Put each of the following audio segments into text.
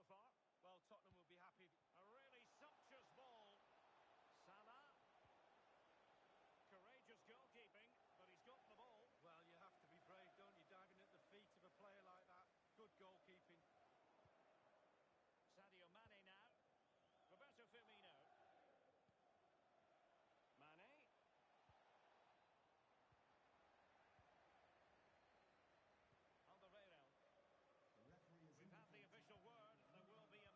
far? Well, Tottenham will be happy. A really sumptuous ball. Salah. Courageous goalkeeping, but he's got the ball. Well, you have to be brave, don't you, diving at the feet of a player like that. Good goalkeeping. Sadio Mane now. Roberto Firmino. Mane. Alderweireld. We've had the official word. There will be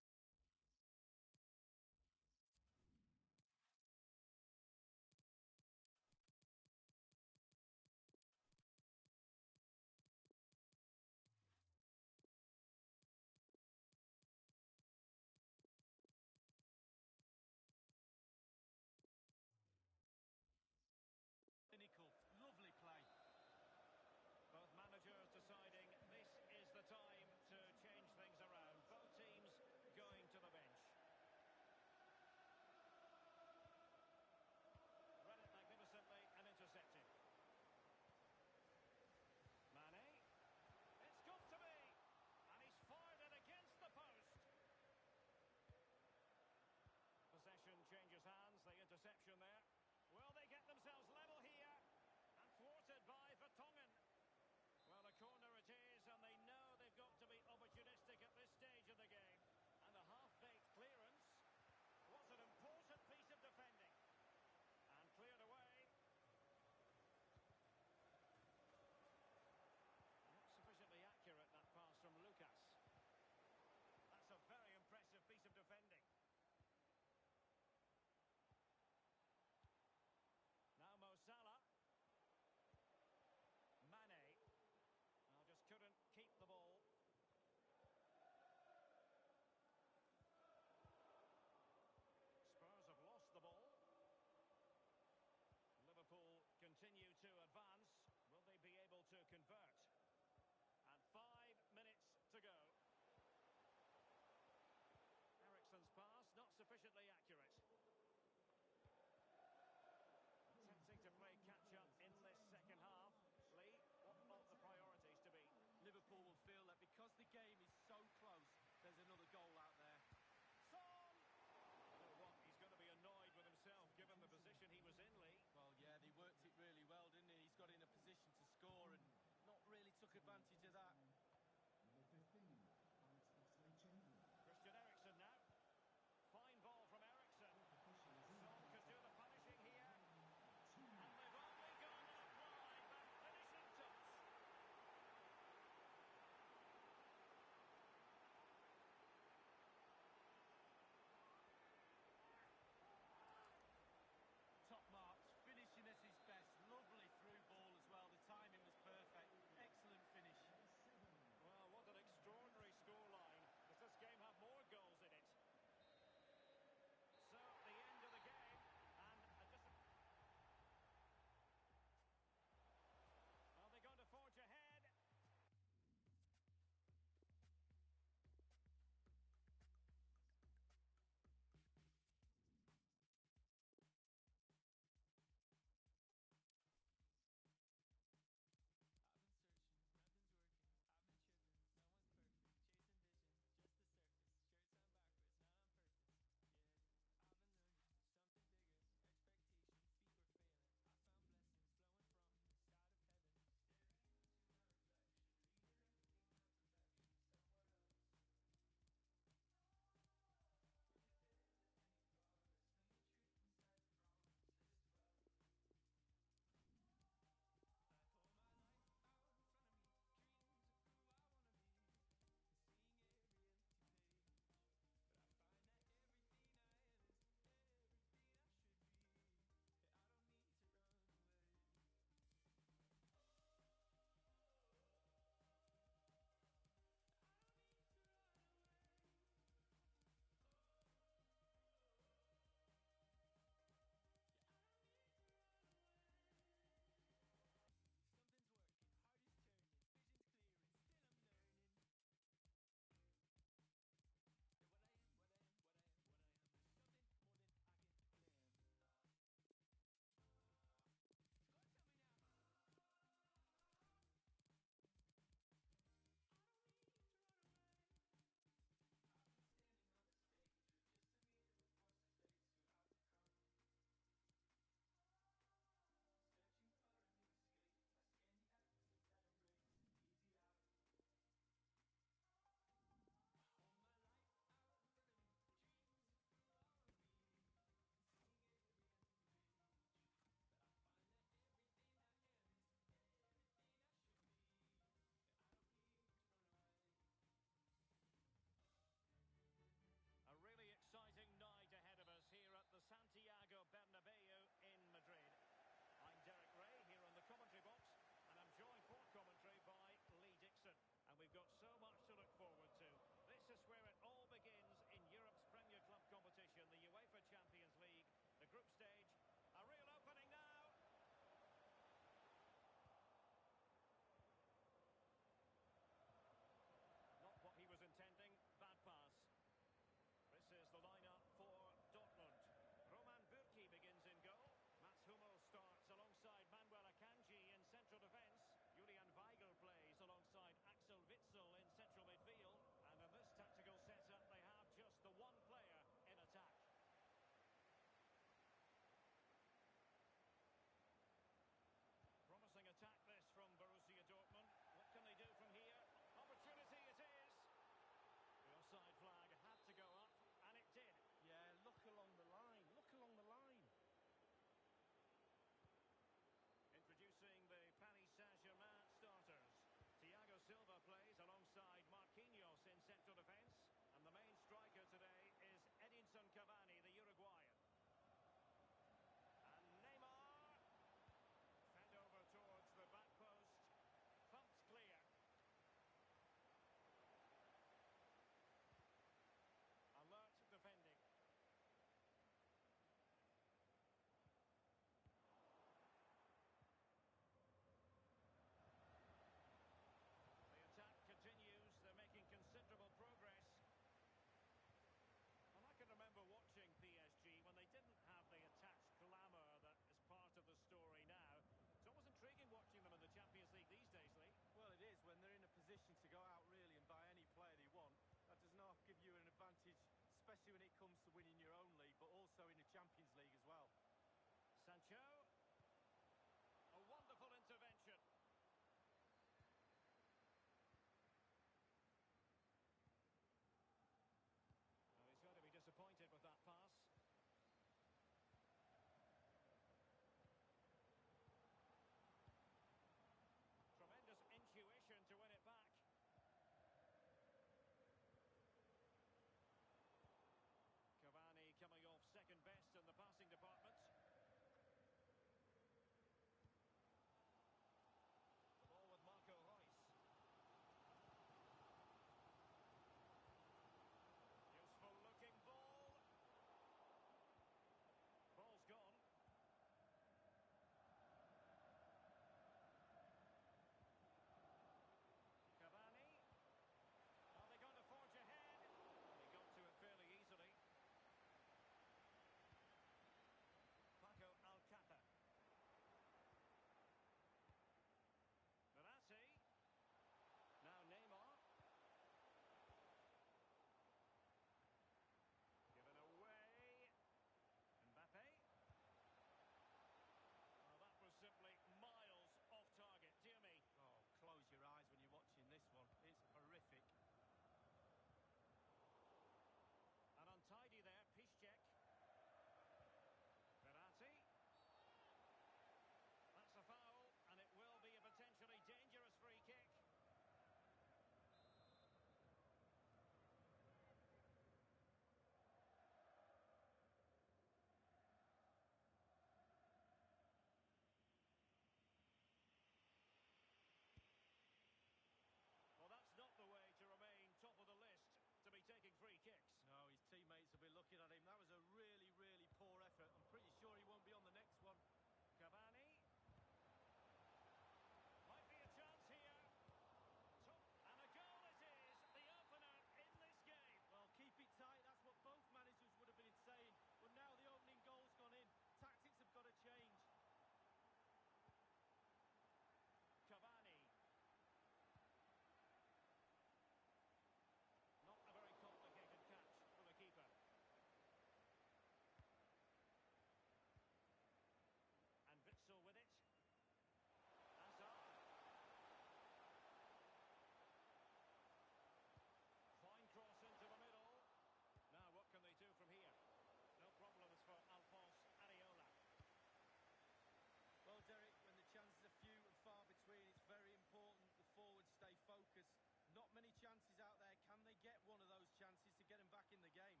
many chances out there. Can they get one of those chances to get him back in the game?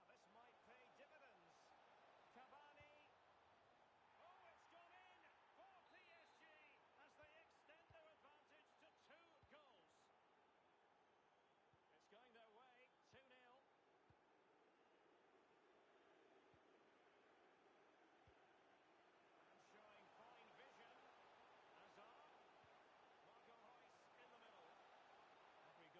Now, this might pay dividends. Cavani. Oh, it's gone in for PSG as they extend their advantage to 2 goals. It's going their way, 2-0. And showing fine vision. Hazard. Marco Reus in the middle. Every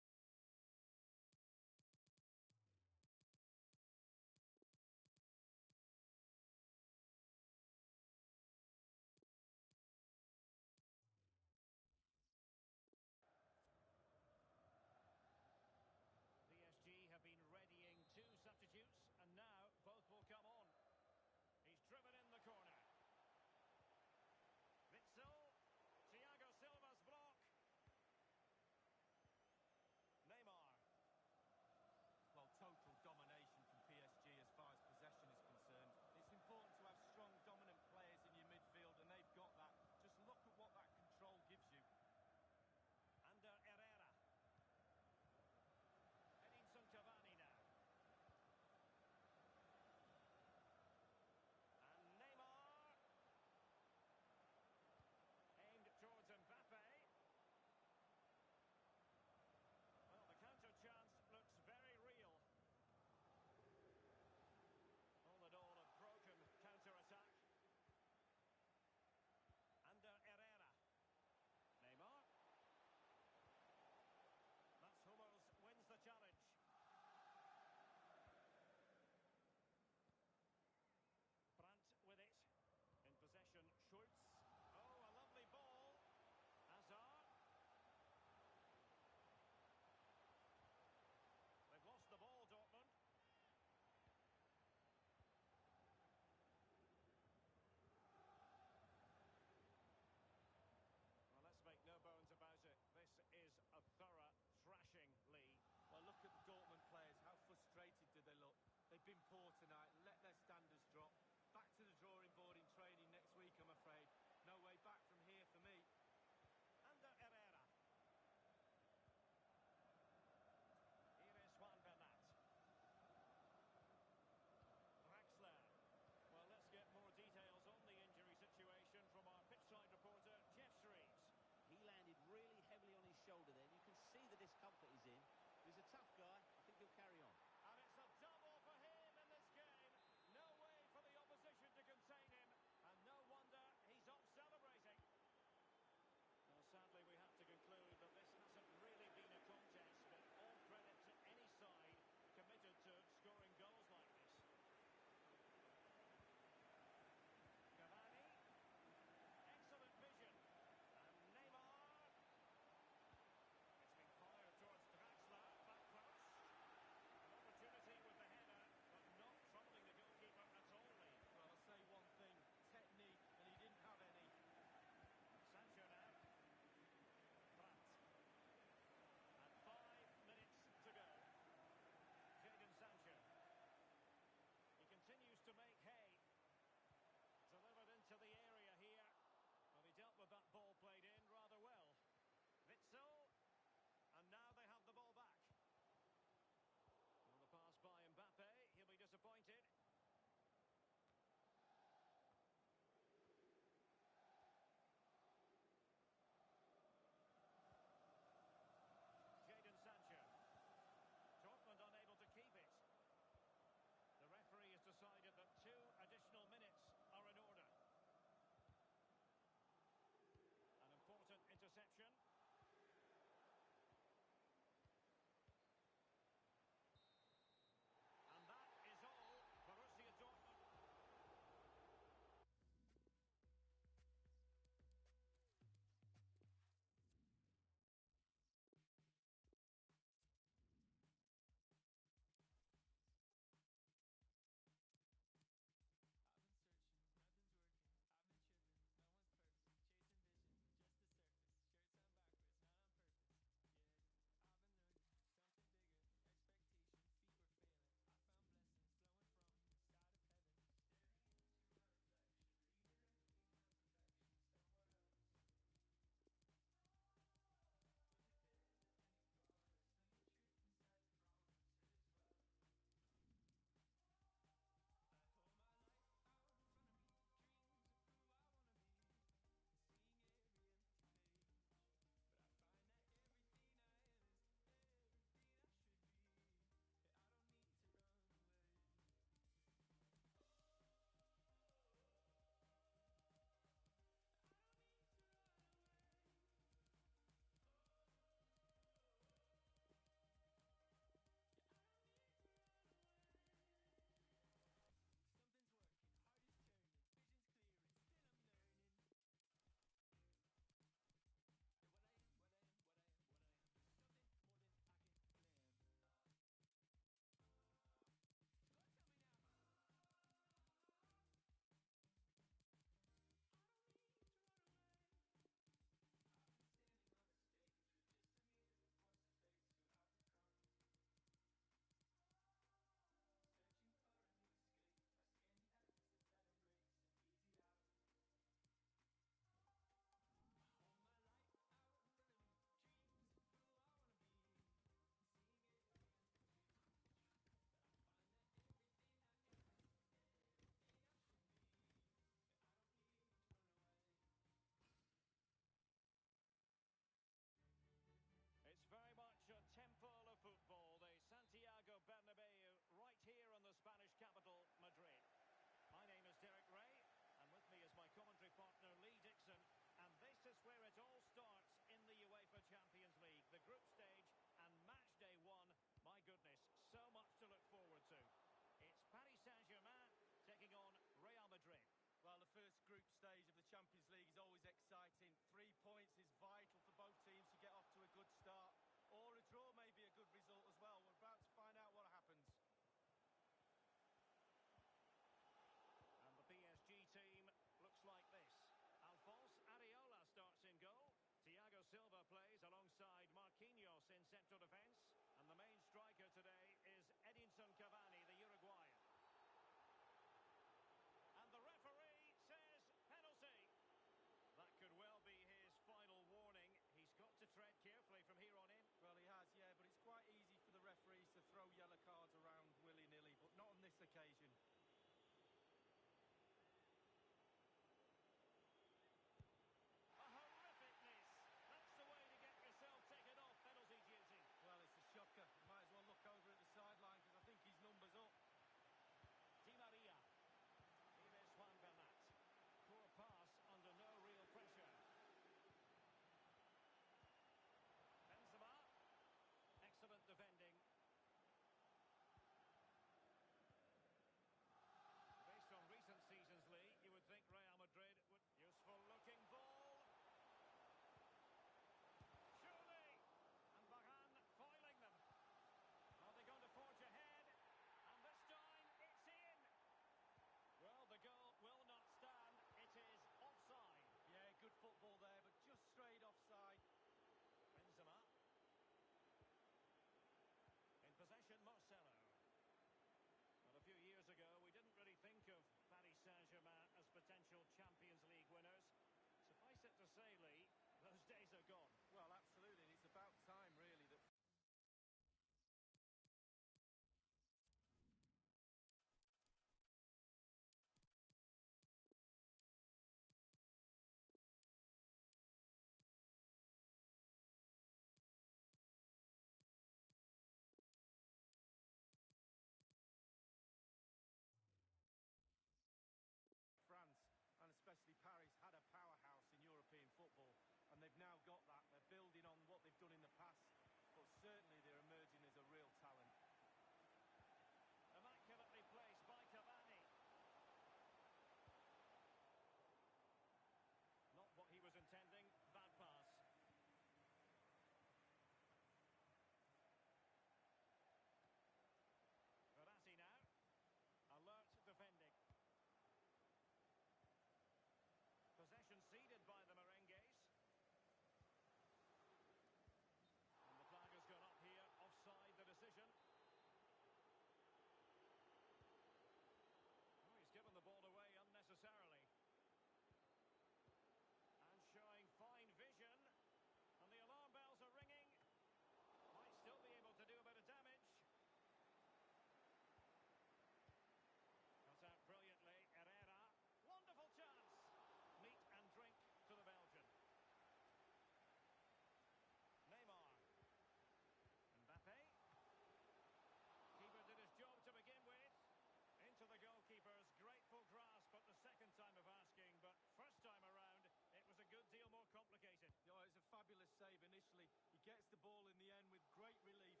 gets the ball in the end with great relief.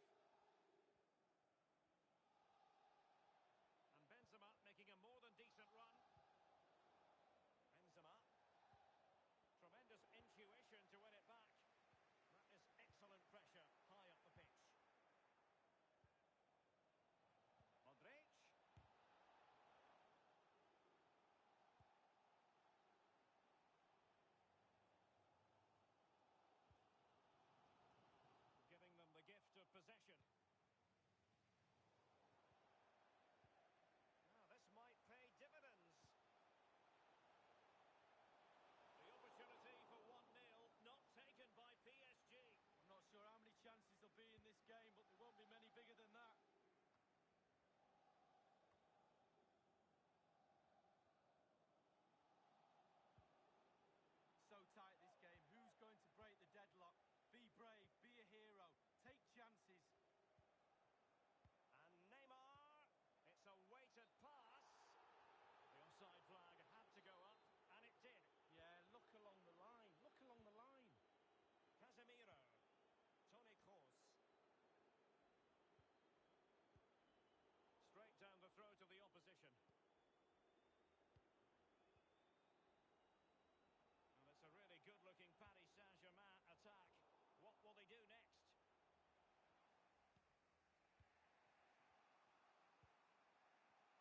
And Benzema making a more than decent run. Benzema. Tremendous intuition to win it back. That is excellent pressure high up the pitch. Modric. Giving them the gift of possession. Now this might pay dividends. The opportunity for 1-0, not taken by PSG. I'm not sure how many chances there'll be in this game, but there won't be many bigger than that. So tight this game. Who's going to break the deadlock? Be brave, be a hero, take chances. And Neymar, it's a weighted pass. The offside flag had to go up, and it did. Yeah, look along the line, look along the line. Casemiro, Toni Kroos. Straight down the throat of the opposition. And it's a really good-looking Paris Saint-Germain attack. What will they do next?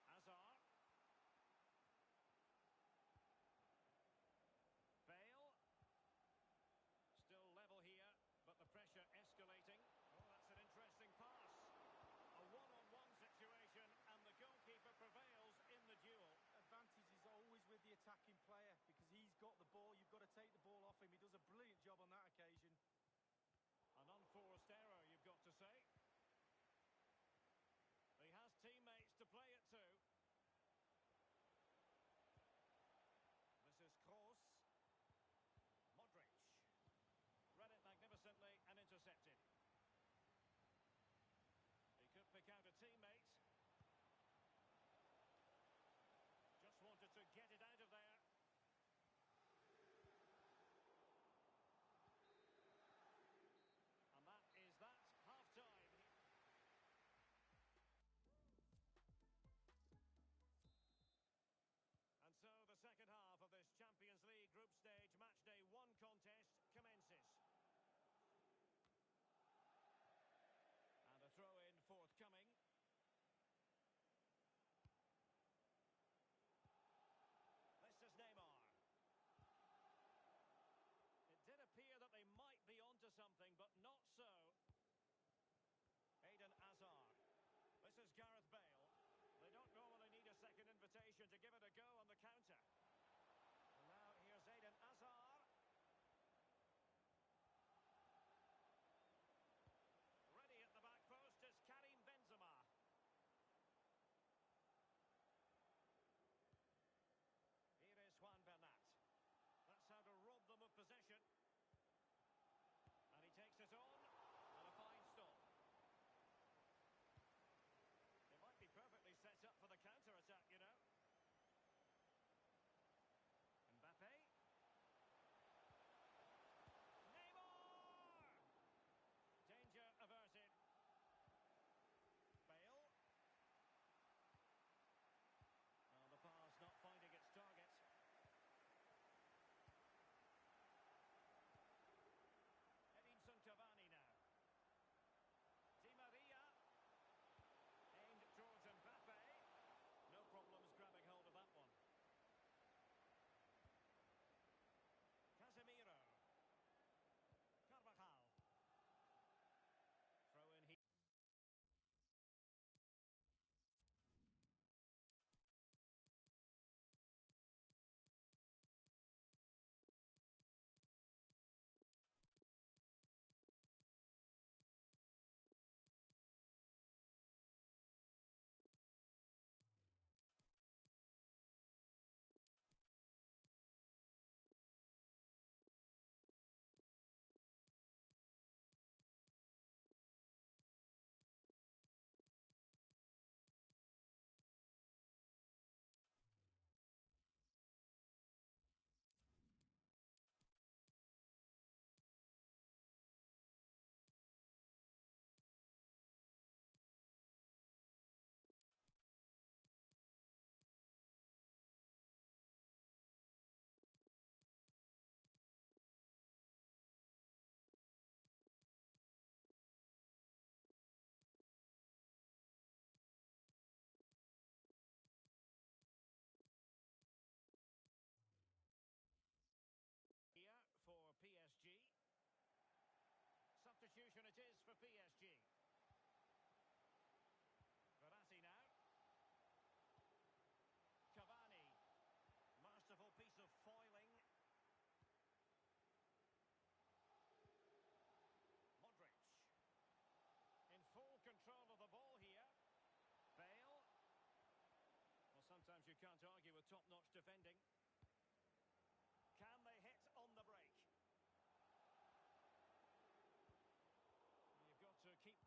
Hazard. Bale. Still level here, but the pressure escalating. Oh, that's an interesting pass. A one-on-one situation, and the goalkeeper prevails in the duel. Advantage is always with the attacking player because he's got the ball. You've got to take the ball off him. He does a brilliant job on that occasion. An unforced error, you've got to say. He has teammates to play it to. This is Kroos. Modric. Read it magnificently and intercepted. He could pick out a teammate. Just wanted to get it out of there. And that is that, half-time. And so the second half of this Champions League group stage matchday 1 contest commences. And a throw-in forthcoming. This is Neymar. It did appear that they might be onto something, but not so. Eden Hazard. This is Gareth Bale. They don't normally need a second invitation to give it a go on the counter. And now here's Eden Hazard. possession it is for PSG. Verratti now. Cavani. Masterful piece of foiling. Modric. In full control of the ball here. Bale. Well, sometimes you can't argue with top-notch defending. Can they hit on the break? You've got to keep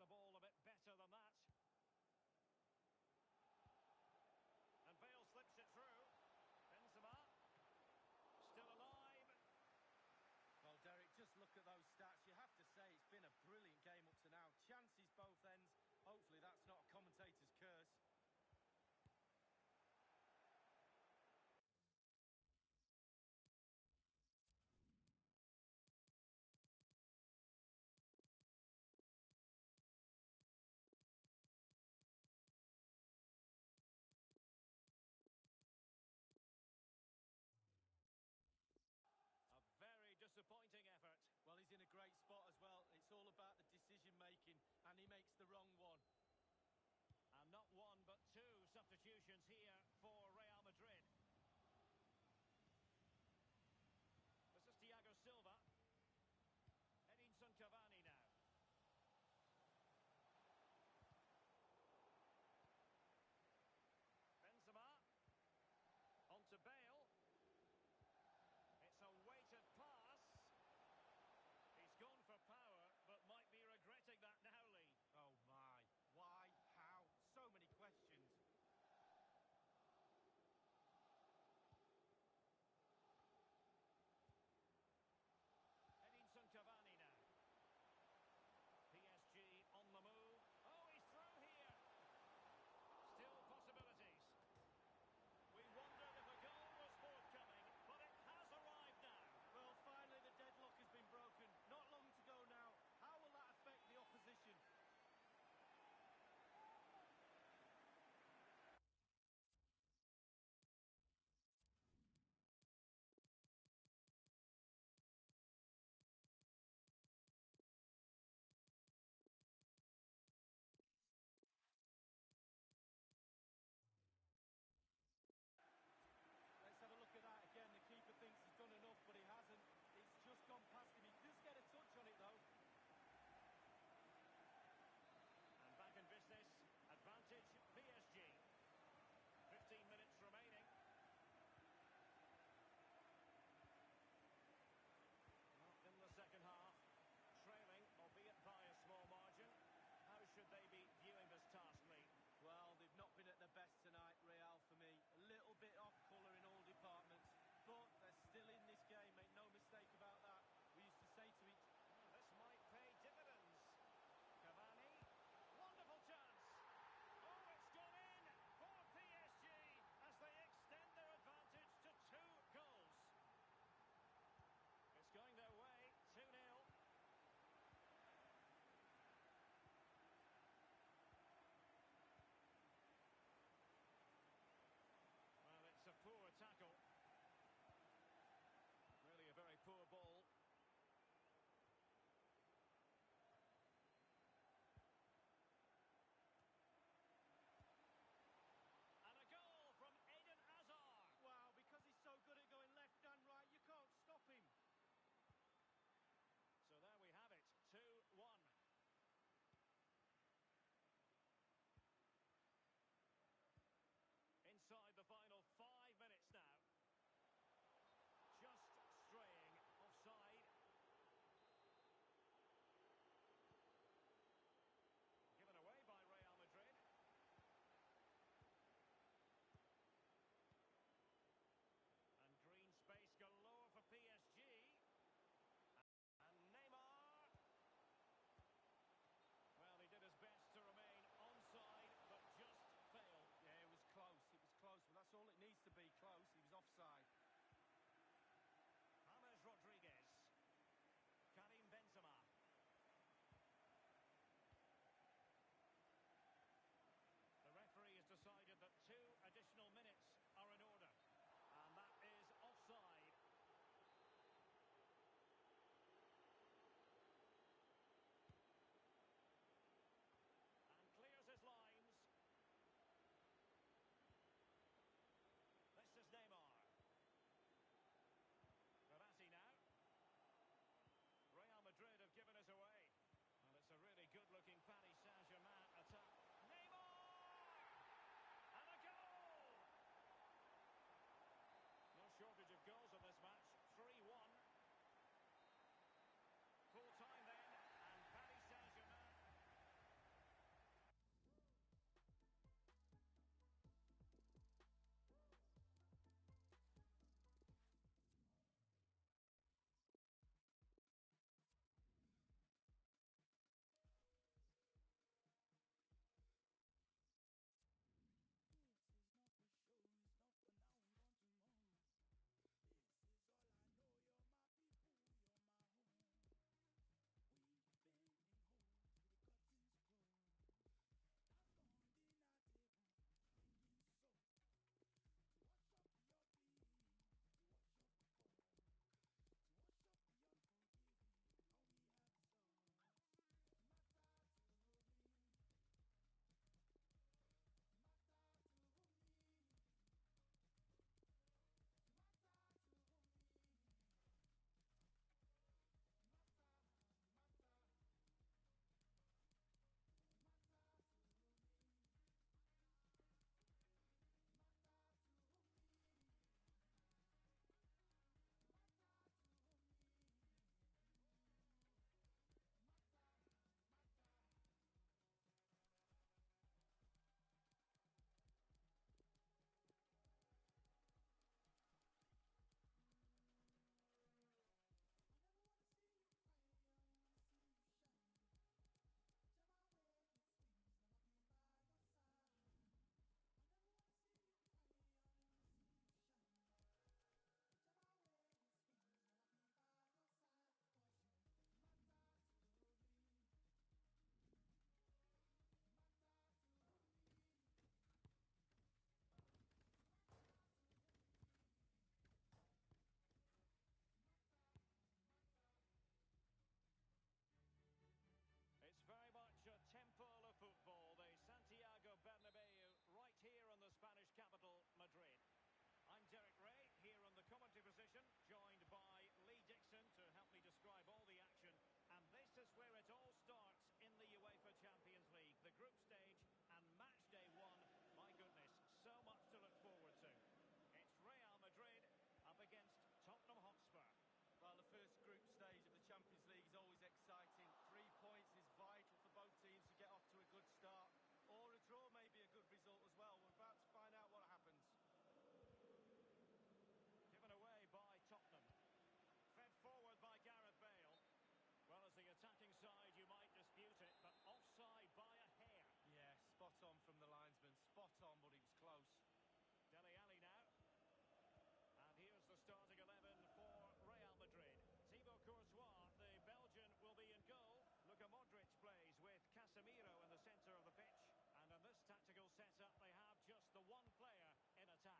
one player in attack.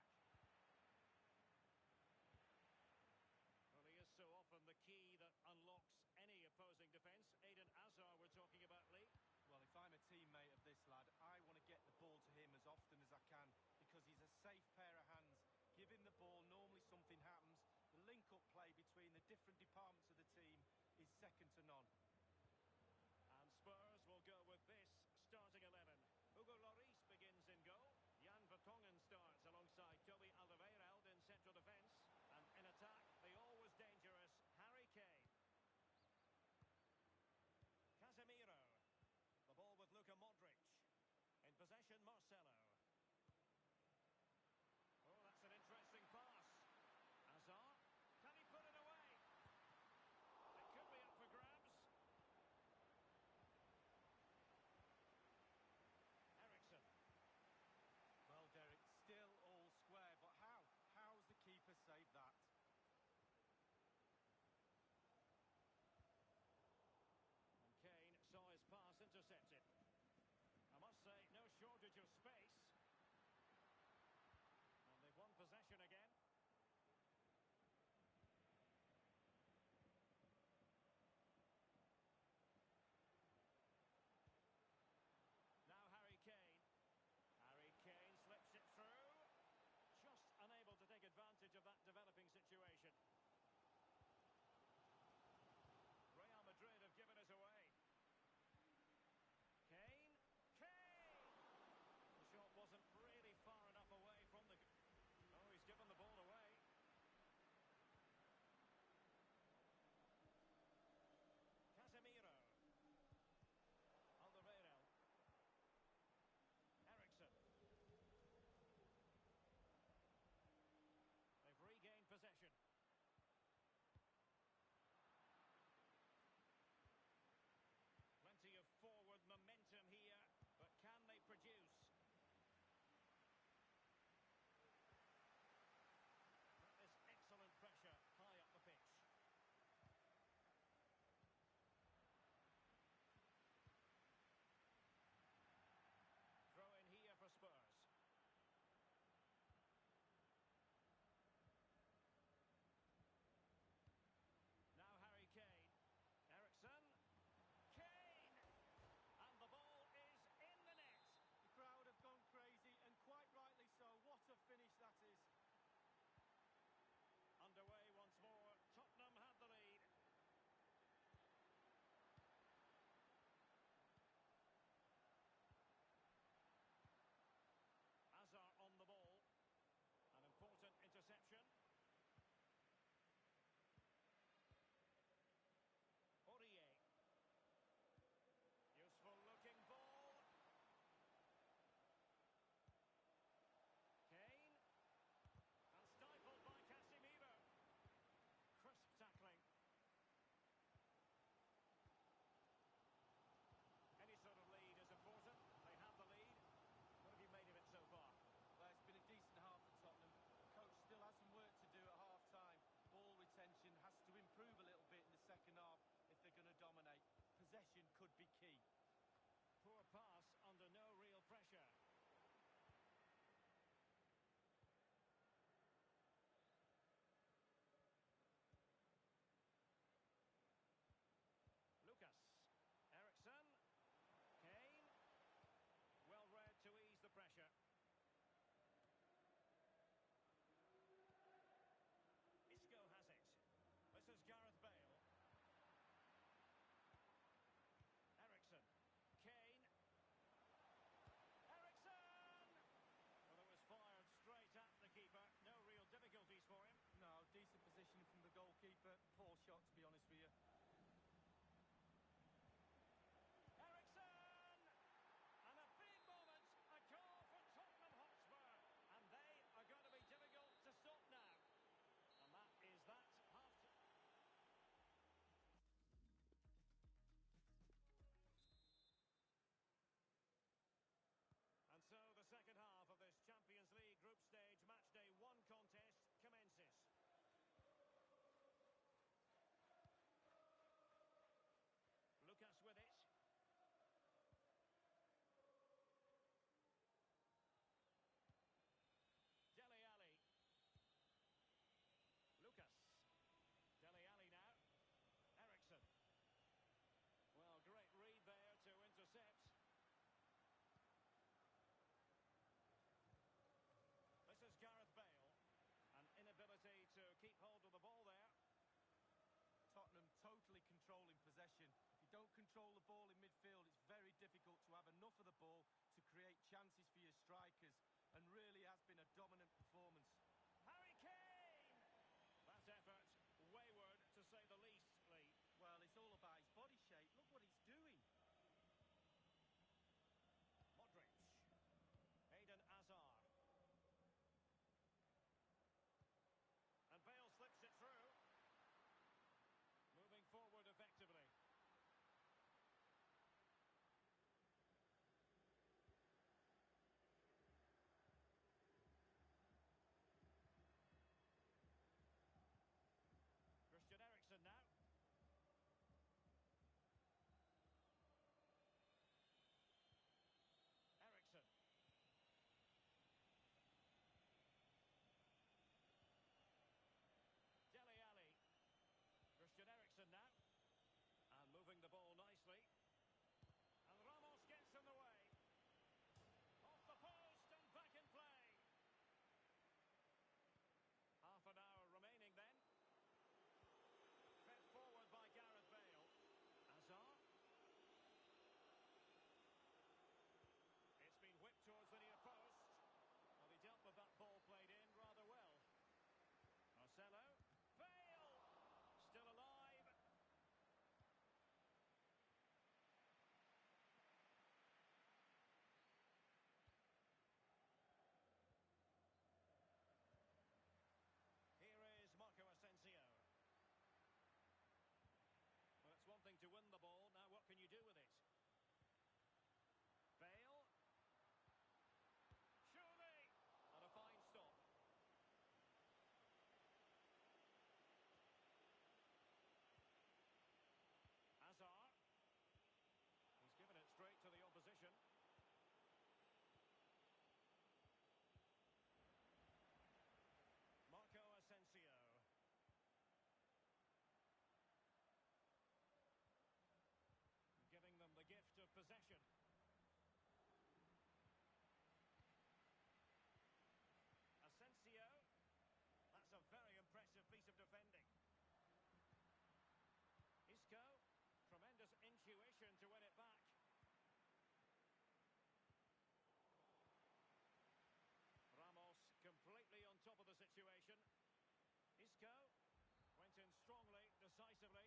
Well, he is so often the key that unlocks any opposing defence. Eden Hazard we're talking about, Lee. Well, if I'm a teammate of this lad, I want to get the ball to him as often as I can because he's a safe pair of hands. Give him the ball, normally something happens. The link-up play between the different departments of the team is second to none. And Spurs will go with this starting 11. Hugo Lloris begins in goal. Jan Vertonghen starts alongside Toby Alderweireld in central defence. And in attack, the always dangerous Harry Kane. Casemiro. The ball with Luka Modric. In possession, Marcelo. Oh, that's an interesting pass. Hazard. Can he put it away? It could be up for grabs. control the ball in midfield, it's very difficult to have enough of the ball to create chances for your strikers, and really has been a dominant performance. Harry Kane! That effort, wayward to say the least, Lee. Well, it's all about his body shape. Look what he's doing. Modric. Eden Hazard. And Bale slips it through. Moving forward effectively. Christian Eriksen now. Eriksen. Dele Alli. Christian Eriksen now. And moving the ball nicely. And Ramos gets in the way. Off the post and back in play. Half an hour remaining then. Fed forward by Gareth Bale. Hazard. It's been whipped towards the near post. Well, he dealt with that ball played in rather well. Marcelo. Bale! Still alive. Here is Marco Asensio. Well, it's one thing to win the ball. Now what can you do with it? Bale. Surely! And a fine stop. Hazard. He's given it straight to the opposition. Marco Asensio. Giving them the gift of possession. Asensio. That's a very impressive piece of defending. Isco. Tremendous intuition to win it back. Ramos completely on top of the situation. Isco went in strongly, decisively.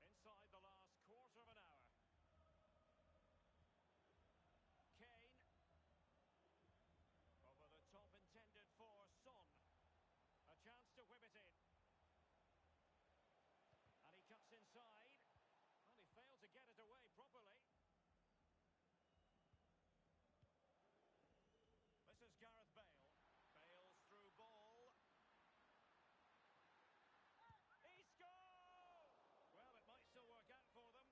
Inside the last quarter of an hour. Kane. Over the top intended for Son. A chance to whip it in. And he cuts inside. Well, he failed to get it away properly. This is Gareth Bale. Bale's through ball. Isco! Well, it might still work out for them.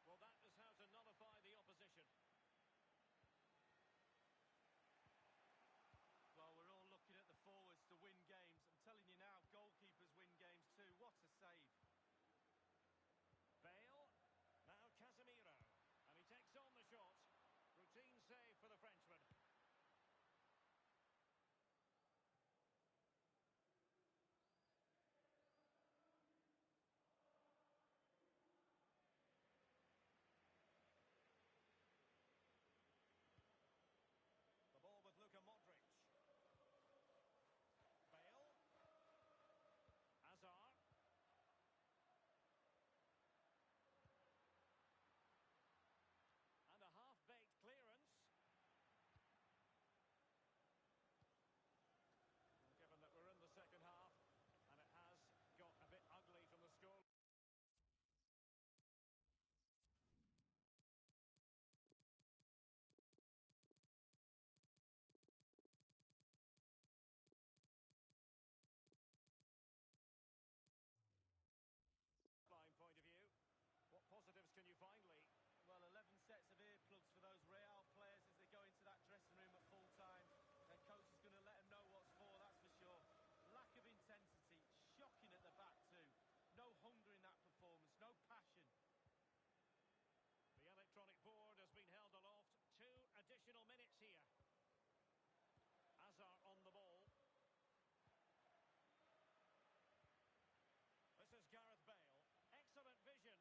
Well, that is how to nullify the opposition. Well, we're all looking at the forwards to win games. I'm telling you now, goalkeepers win games too. What a save. Bale. Now Casemiro. And he takes on the shot. Routine save for the Frenchman. The ball with Luka Modric. Bale. Hazard. And a half-baked clearance. Well, given that we're in the second half, and it has got a bit ugly from the score. Point of view, what positives can you find, Lee? Well, 11 sets of earplugs for those Real players as they go into that dressing room at full time. Their coach is going to let them know what's for, that's for sure. Lack of intensity, shocking at the back too. No hunger in that performance, no passion. The electronic board has been held aloft. 2 additional minutes here. Hazard on the ball. This is Gareth Bale. Excellent vision.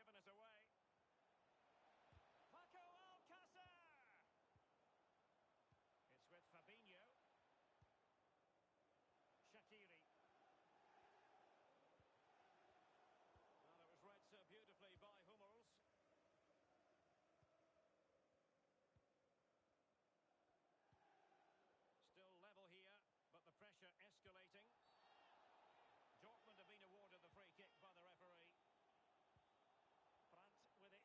given us away. Paco Alcácer! It's with Fabinho. Shaqiri. Well, it was read so beautifully by Hummels. Still level here, but the pressure escalating. Dortmund have been awarded the free kick by the referee. Brandt with it.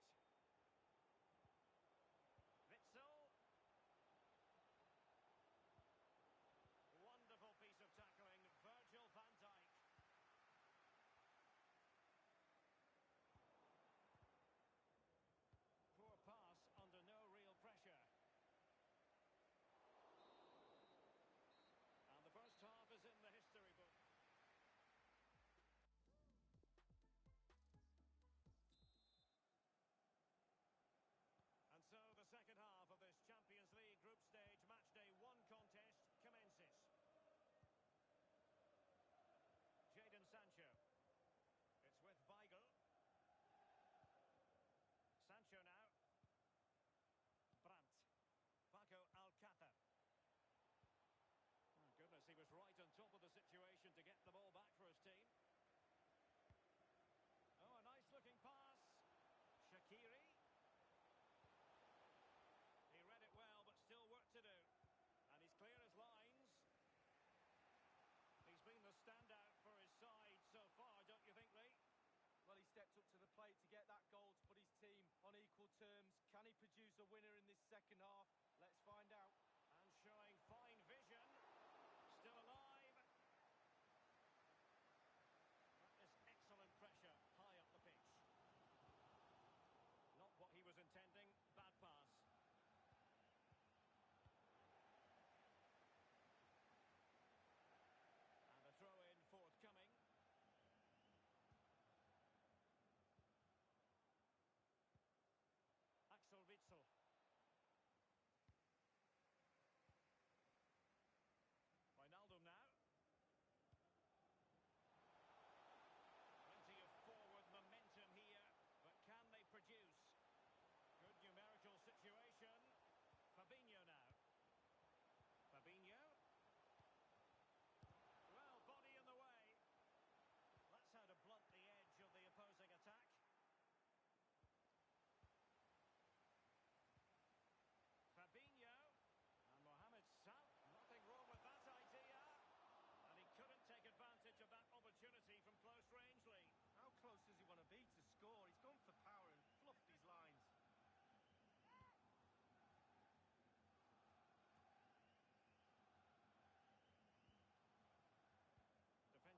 Witsel. Wonderful piece of tackling, Virgil van Dijk. Poor pass under no real pressure. And the first half is in the history book. And so the second half of this Champions League group stage matchday 1 contest commences. Jadon Sancho. It's with Weigl. Sancho now. Brandt. Paco Alcácer. Oh, goodness, he was right on top of the situation to get the ball back for his team. Oh, a nice-looking pass. Shaqiri. He read it well, but still work to do. And he's clear as lines. He's been the standout for his side so far, don't you think, Lee? Well, he stepped up to the plate to get that goal to put his team on equal terms. Can he produce a winner in this second half? Let's find out. And showing fine vision. Still alive. That is excellent pressure high up the pitch. Not what he was intending. Bad pass. And a throw-in forthcoming. Axel Witsel. Wijnaldum now. Plenty of forward momentum here, but can they produce? Good numerical situation. Fabinho now. Fabinho. Well, body in the way. That's how to blunt the edge of the opposing attack. Fabinho. And Mohamed Salah. Nothing wrong with that idea. And he couldn't take advantage of that opportunity from close range, Lee. How close does he want to be to score? He's gone for power and fluffed his lines.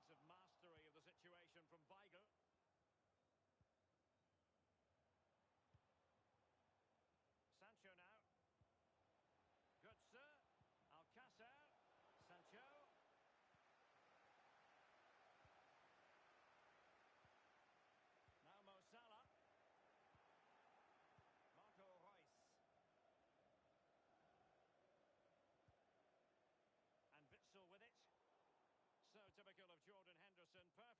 Defensive mastery of the situation from Weigl. Sancho now. Götze. Alcácer. Sancho. Now Mo Salah. Marco Reus. And Witsel with it. So typical of Jordan Henderson. Perfect read.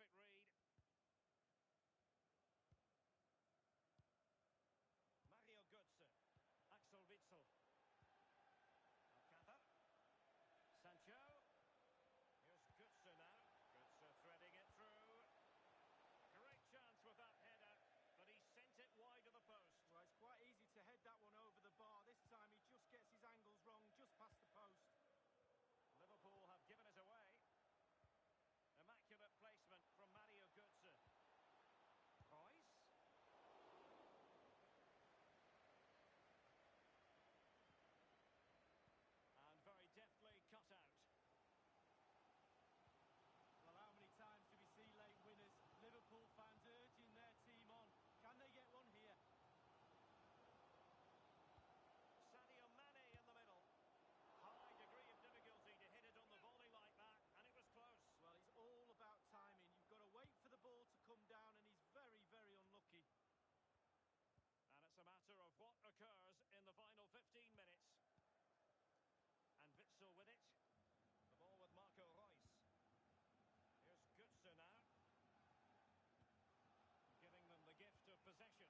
Mario Götze. Axel Witsel. Alcácer. Sancho. Here's Götze now. Götze threading it through. Great chance with that header, but he sent it wide of the post. Well, it's quite easy to head that one over the bar. This time he just gets his angles wrong, just past the post. Liverpool have given it away. Immaculate placement from Mario Götze. Reus. And very deftly cut out. Well, how many times do we see late winners? Liverpool fans urging their team on. Can they get one here? Sadio Mane in the middle. High degree of difficulty to hit it on the volley like that, and it was close. Well, it's all about timing. You've got to wait for the ball to come down, and he's very, very unlucky. And it's a matter of what occurs in the final 15 minutes. And Witsel with it. The ball with Marco Reus. Here's Götze now. Giving them the gift of possession.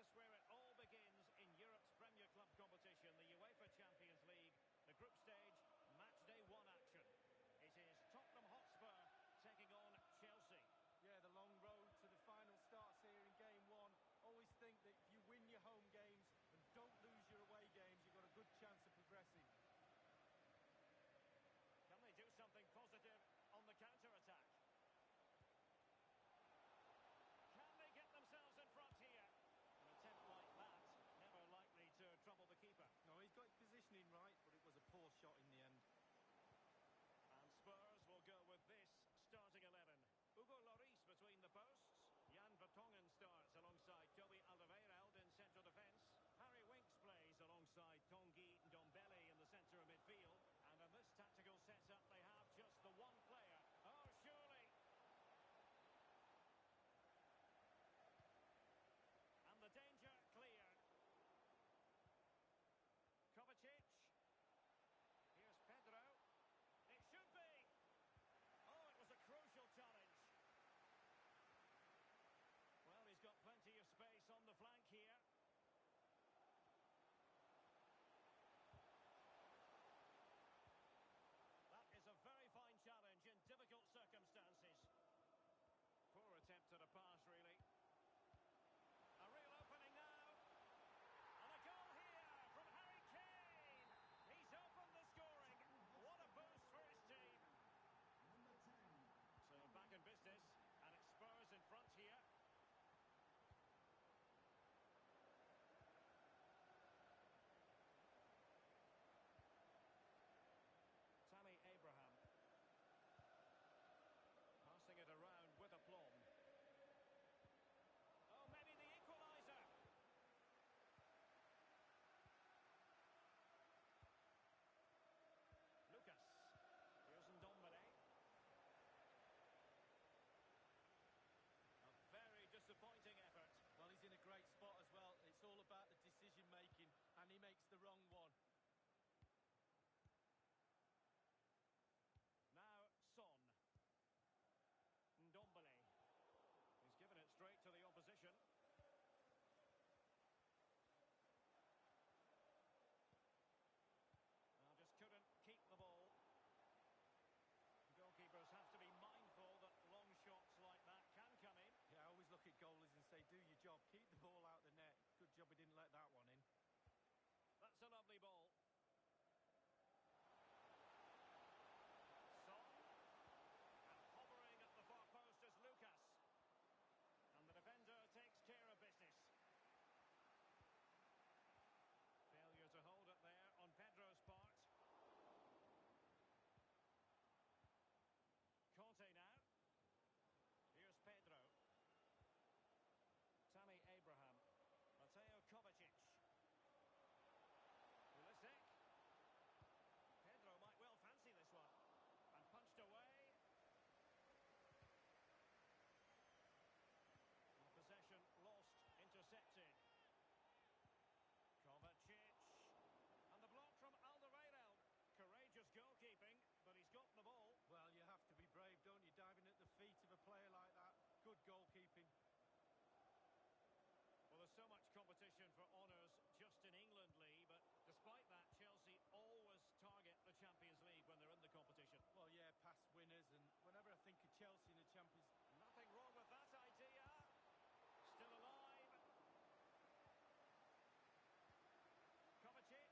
is where it all begins in Europe's Premier Club competition, the UEFA Champions League, the group stage, match day 1 action. It is Tottenham Hotspur taking on Chelsea. Yeah, the long road to the final starts here in game 1. Always think that if you win your home games and don't lose your away games, you've got a good chance of progressing. Can they do something positive on the counter-attack? Can they get themselves in front here? An attempt like that, never likely to trouble the keeper. No, he's got his positioning right, but it was a poor shot in the end. And Spurs will go with this starting 11. Hugo Lloris between the posts. Jan Vertonghen starts alongside Toby Alderweireld in central defence. Harry Winks plays alongside Tanguy Ndombele in the centre of midfield. And in this tactical setup, they have just the one player. Oh, surely! And the danger cleared. Kovacic. Here's Pedro. It should be. Oh, it was a crucial challenge. Well, he's got plenty of space on the flank here. That is a very fine challenge in difficult circumstances. Poor attempt at a pass, really. A real opening now. And a goal here from Harry Kane. He's opened the scoring. What a boost for his team. So back in business, and it's Spurs in front here. Tammy Abraham. Passing it around with aplomb. Oh, maybe the equaliser. Lucas. Here's Ndombele. A very disappointing effort. Well, he's in a great spot as well. It's all about the decision-making, and he makes the wrong one. Now, Son. Ndombele. He's given it straight to the opposition. Now, just couldn't keep the ball. Goalkeepers have to be mindful that long shots like that can come in. Yeah, I always look at goalies and say, do your job, keep the ball out the net. Good job he didn't let that one in. That's a lovely ball. Son. And hovering at the far post is Lucas. And the defender takes care of business. Failure to hold it there on Pedro's part. Conte now. Here's Pedro. Tammy Abraham. Mateo Kovacic. Pulisic. Pedro might well fancy this one. And punched away. And possession lost, intercepted. Kovacic. And the block from Alderweireld. Courageous goalkeeping, but he's got the ball. Well, you have to be brave, don't you? Diving at the feet of a player like that. Good goalkeeping. Well, there's so much competition for honours just in England, Lee, but despite that, Chelsea always target the Champions League when they're in the competition. Well, yeah, past winners, and whenever I think of Chelsea in the Champions... Nothing wrong with that idea. Still alive. Kovacic.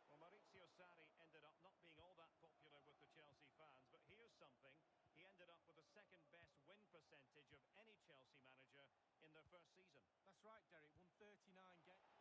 Well, Maurizio Sarri ended up not being all that popular with the Chelsea fans, but here's something. He ended up with the second best win percentage of any Chelsea manager in their first season. That's right, Derek. Won 39 games.